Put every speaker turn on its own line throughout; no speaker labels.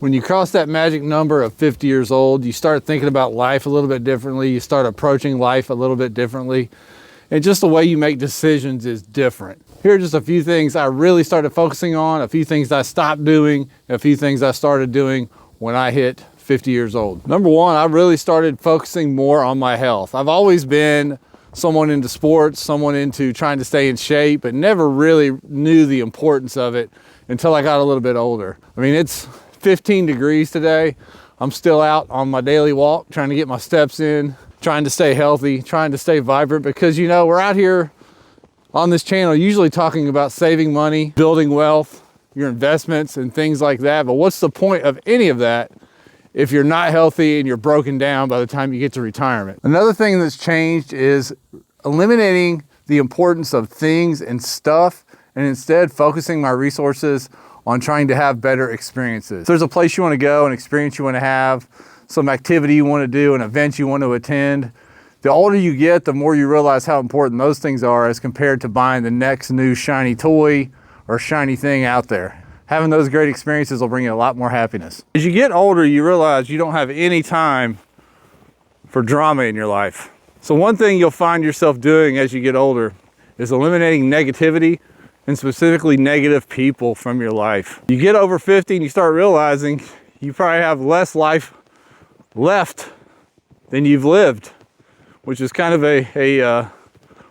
When you cross that magic number of 50 years old, you start thinking about life a little bit differently. You start approaching life a little bit differently. And just the way you make decisions is different. Here are just a few things I really started focusing on, a few things I stopped doing, and a few things I started doing when I hit 50 years old. Number one, I really started focusing more on my health. I've always been someone into sports, someone into trying to stay in shape, but never really knew the importance of it until I got a little bit older. I mean, it's 15 degrees today. I'm still out on my daily walk, trying to get my steps in, trying to stay healthy, trying to stay vibrant, because you know, we're out here on this channel usually talking about saving money, building wealth, your investments and things like that. But what's the point of any of that if you're not healthy and you're broken down by the time you get to retirement? Another thing that's changed is eliminating the importance of things and stuff, and instead focusing my resources on trying to have better experiences. If there's a place you want to go, an experience you want to have, some activity you want to do, an event you want to attend, the older you get, the more you realize how important those things are as compared to buying the next new shiny toy or shiny thing out there. Having those great experiences will bring you a lot more happiness. As you get older, you realize you don't have any time for drama in your life. So one thing you'll find yourself doing as you get older is eliminating negativity, and specifically negative people from your life. You get over 50 and you start realizing you probably have less life left than you've lived, which is kind of a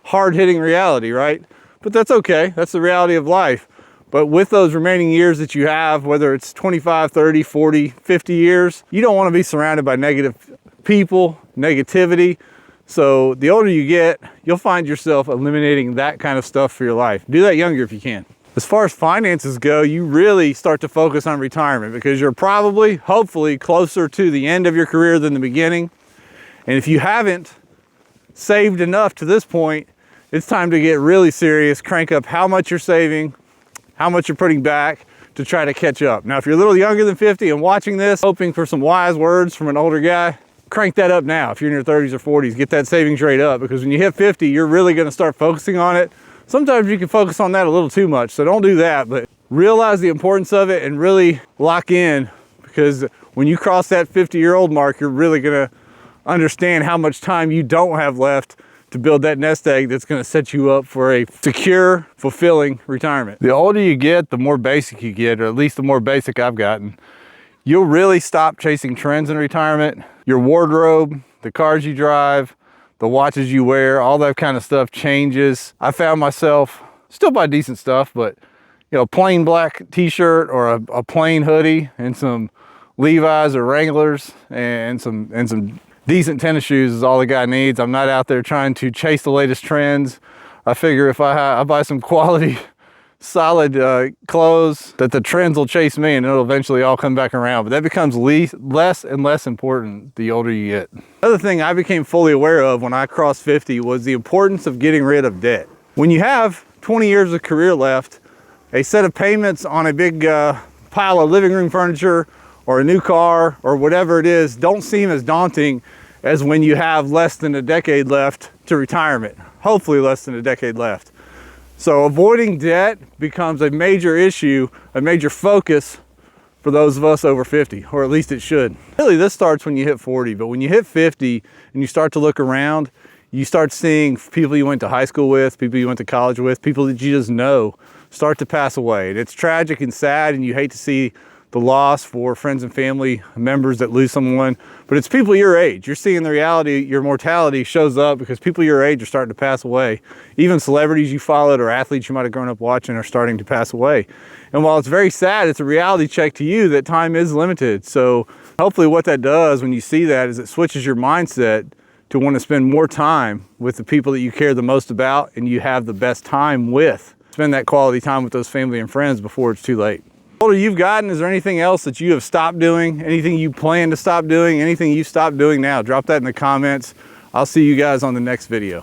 hard-hitting reality, right? But that's okay. That's the reality of life. But with those remaining years that you have, whether it's 25, 30, 40, 50 years, you don't want to be surrounded by negative people, negativity. So the older you get, you'll find yourself eliminating that kind of stuff for your life. Do that younger if you can. As far as finances go, you really start to focus on retirement because you're probably, hopefully, closer to the end of your career than the beginning. And if you haven't saved enough to this point, it's time to get really serious, crank up how much you're saving, how much you're putting back to try to catch up. Now, if you're a little younger than 50 and watching this, hoping for some wise words from an older guy, crank that up now. If you're in your 30s or 40s, get that savings rate up, because when you hit 50, you're really going to start focusing on it. Sometimes you can focus on that a little too much, so don't do that, but realize the importance of it and really lock in, because when you cross that 50-year-old mark, you're really going to understand how much time you don't have left to build that nest egg that's going to set you up for a secure, fulfilling retirement. The older you get, the more basic you get, or at least the more basic I've gotten. You'll really stop chasing trends in retirement. Your wardrobe, the cars you drive, the watches you wear, all that kind of stuff changes. I found myself still buy decent stuff, but you know, plain black t-shirt or a plain hoodie and some Levi's or Wranglers and some decent tennis shoes is all the guy needs. I'm not out there trying to chase the latest trends. I figure if I buy some quality, solid clothes, that the trends will chase me and it'll eventually all come back around. But that becomes less and less important the older you get. Another thing I became fully aware of when I crossed 50 was the importance of getting rid of debt. When you have 20 years of career left, a set of payments on a big pile of living room furniture or a new car or whatever it is don't seem as daunting as when you have less than a decade left to retirement. Hopefully less than a decade left. So avoiding debt becomes a major issue, a major focus for those of us over 50, or at least it should. Really, this starts when you hit 40, but when you hit 50 and you start to look around, you start seeing people you went to high school with, people you went to college with, people that you just know start to pass away. And it's tragic and sad, and you hate to see the loss for friends and family members that lose someone, but it's people your age. You're seeing the reality, your mortality shows up because people your age are starting to pass away. Even celebrities you followed or athletes you might have grown up watching are starting to pass away. And while it's very sad, it's a reality check to you that time is limited. So hopefully what that does when you see that is it switches your mindset to want to spend more time with the people that you care the most about and you have the best time with. Spend that quality time with those family and friends before it's too late. The older you've gotten, is there anything else that you have stopped doing? Anything you plan to stop doing? Anything you stopped doing now? Drop that in the comments. I'll see you guys on the next video.